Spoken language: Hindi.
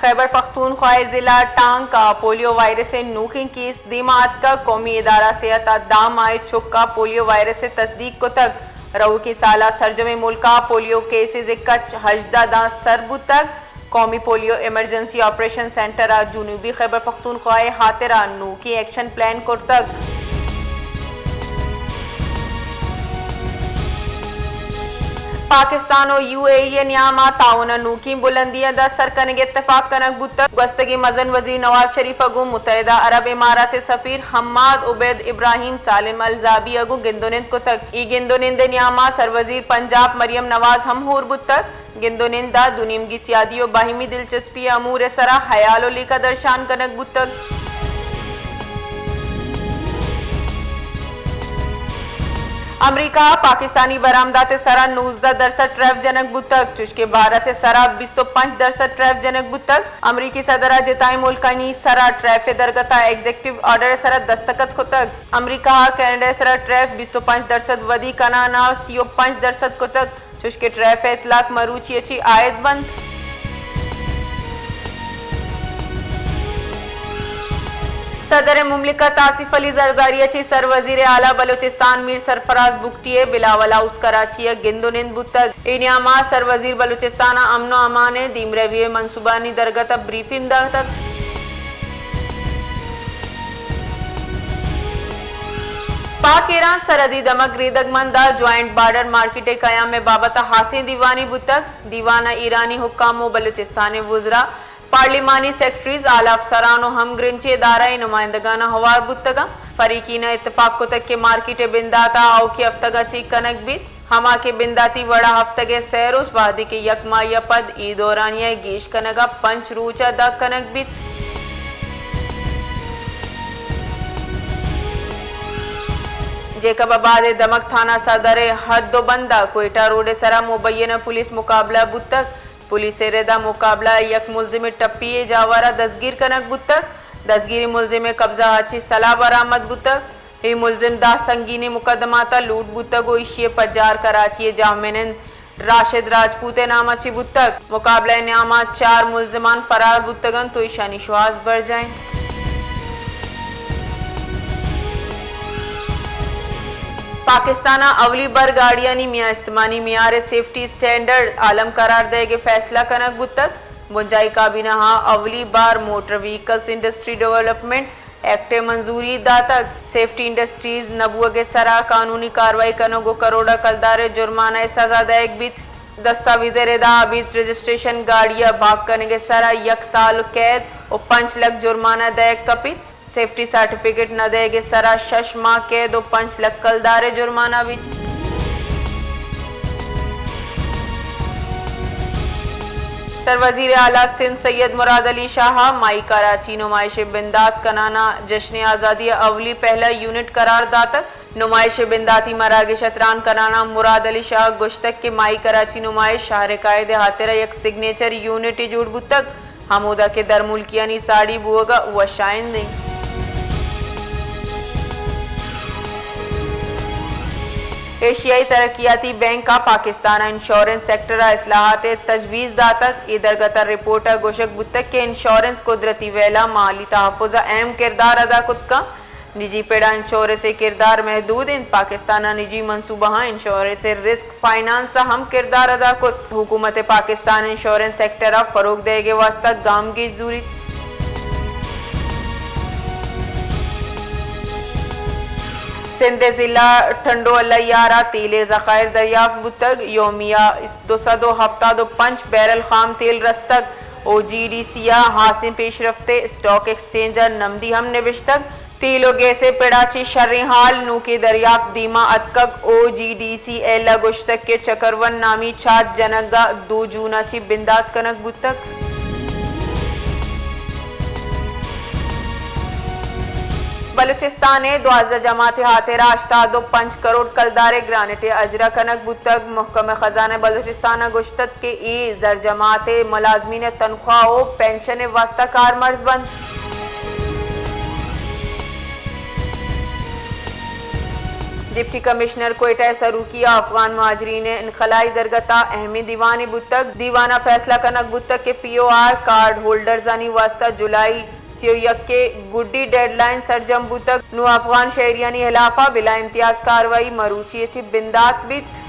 खैबर पख्तूनख्वा जिला टांग का पोलियो वायरस से नूखी केस दीमात का कौमी इदारा सेहत दाम आए चुका पोलियो वायरस से तस्दीक को तक रऊ की साला सरजमे मुल्का पोलियो केसेज कच हजदा दा सरबू तक कौमी पोलियो इमरजेंसी ऑपरेशन सेंटर जुनूबी खैबर पख्तूनख्वा हातिरा नूखी एक्शन प्लान को तक पाकिस्तान और UAE न्यामा ताउन नूकी बुलंदियां दा सर कनगे इत्तेफाक कनक बुतक गस्तगी मजन वजीर नवाब शरीफ अगु मुत्तहिदा अरब इमारात सफीर हम्माद उबैद इब्राहिम सालिम अलजाबी अगु गिंदोनिंद को तक ई गिंदोनिंद न्यामा सरवजीर पंजाब मरियम नवाज हमहूर बुतक गिंदोनिंदा दुनिमगी सियादी और बाहिमी दिलचस्पी अमूर सरा हयालो लीका दर्शान कनक बुतक अमरीका पाकिस्तानी बरामदात सरा 19 ट्रैफ जनक बुतक चुशके भारत सरा 25 ट्रैफ जनक बुतक अमरीकी सदरा जिताई मुल्कानी सरा ट्रैफ दरगता एग्जेक्टिव ऑर्डर सरा दस्तखत खुतक अमरीका कनाडा सरा ट्रैफ 25% वदी कनाना 35% खुतक चुशके ट्रैफ इतलाक मरूची अच्छी आयत बंद सदर मुमलिकत आसिफ अली जरदारी सर वजीर आला बलूचिस्तान मीर सरफराज बुगटिए बिलावल हाउस कराची गिंदोनिंद बुतक इनियामा सर वजीर बलूचिस्तान अमनो अमाने दीम रवी मनसूबानी दरगत ब्रीफिंग तक पाक ईरान सरहदी दमक रेदगमंदा ज्वाइंट बॉर्डर मार्केट कयाम में बाबत हासिल दीवानी बुतक दीवाना ईरानी हुक्काम बलूचिस्तान वुजरा पार्लिमानी सेक्रेटरीज आला अफसरान हम ग्रिंची इदारा नुमाइंदगाना हवार बुतगा फरीकीना इत्तफाक को तक के मार्केट बिंदाता आओ की हफ्तगा ची कनक बीत हमा के बिंदाती वड़ा हफ्तगे सैरोज वादी के यकमा या पद ई दौरानिया गीश कनगा पंच रूचा द कनक बीत जेकबाबाद दमक थाना सदर हद बंदा कोयटा रोड सरा मुबैना पुलिस मुकाबला बुतक पुलिस रेदा मुकाबला यक मुलजिम टप्पी जावारा दसगीर कनक बुतक दसगिरी मुलजिम कब्जा हाची सलाह बरामद बुतक ही मुलजिम दा संगीनी मुकदमाता लूट बुतक ओ इशिये पजार कराची जामिन राशिद राजपूत नामाची बुतक मुकाबला नामा 4 मुलजिमान फरार बुतगन तो ईशानी शुआस बढ़ जाए पाकिस्ताना अवली बर गाड़ियानी मियाँ इस्तेमानी मियार सेफ्टी स्टैंडर्ड आलम करार देगे फैसला कनक बुतक मुंजाई काबीना हाँ अवली बार motor vehicles industry development act मंजूरी दातक सेफ्टी इंडस्ट्रीज नबुआ के सरा कानूनी कार्रवाई कनगो करोड़ा कलदार जुर्माना सजा देग बीत दस्तावेज रेदा अबीद रजिस्ट्रेशन गाड़िया भाग करने के सरा 1 साल कैद और 5 लाख जुर्माना देग कपित सेफ्टी सर्टिफिकेट न देगे सरा 6 माह कैद और 5 लाख कलदार जुर्माना भी सर वजीर आला सिंध सैयद मुराद अली शाह माई कराची नुमाइश बिंदात कनाना जश्न आज़ादी अवली पहला यूनिट करार दातक नुमाइश बिंदाती मरागे शतरान कनाना मुराद अली शाह गुश्तक के माई कराची नुमाइश शाहर कायद हातिरा एक सिग्नेचर यूनिट जुड़ बुतक हमूदा के दरमुल्कियानी साड़ी बुआगा व शाइन नहीं एशियाई तरक्याती बैंक का पाकिस्तान इंश्योरेंस सेक्टर इस्लाहात तजवीज़ दातक इधर गतर रिपोर्टर गोशक बुतक के इंश्योरेंस कुदरती वेला माली तहफ़्फ़ुज़ अहम किरदार अदा कुत का निजी पेड़ा इंश्योरेंस किरदार महदूद इन पाकिस्तान निजी मनसूबा इंश्योरेंस रिस्क फाइनेंस हम किरदार अदा कुत हुकूमत पाकिस्तान इंश्योरेंस सेक्टर फ़रोग देगे वास्ता गाम की जरूरी सिंध जिला ठंडो अल्लायारा तेल ज़खायर दरियाफ्त बुतक योमिया 200 हफ्ता 5 बैरल खाम तेल रस्तक OGDC हासिल पेश रफ्ते स्टॉक एक्सचेंजर नमदी हम निविश्तक तेलो गैसे पेड़ाची शर्री हाल नू के दरियाफ्त दीमा अतकक OGDC एला गुश्तक के चकरवन नामी छात जनगा 2 जूनाची बिंदात कनक बुतक बलूचिस्तान 12 जमात हातिरा 85 करोड़ कलदारे ग्रानेट अजरा कनक बुतक महकम खजाना बलूचिस्तान गुश्तत के ई जर जमात मुलाजमीन तनख्वाह पेंशन वास्ता कार मर्ज बंद डिप्टी कमिश्नर कोयटा सरूकिया अफगान मुहाजरीन इनखलाई दरगता अहमी दीवानी बुतक दीवाना फैसला कनक बुतक के POR कार्ड होल्डर्स आनी वास्ता जुलाई के गुड्डी डेडलाइन सरजम बुतक नु अफगान शहरियानी हिलाफा बिला इम्तियाज कार्रवाई मरूची बिंदात बित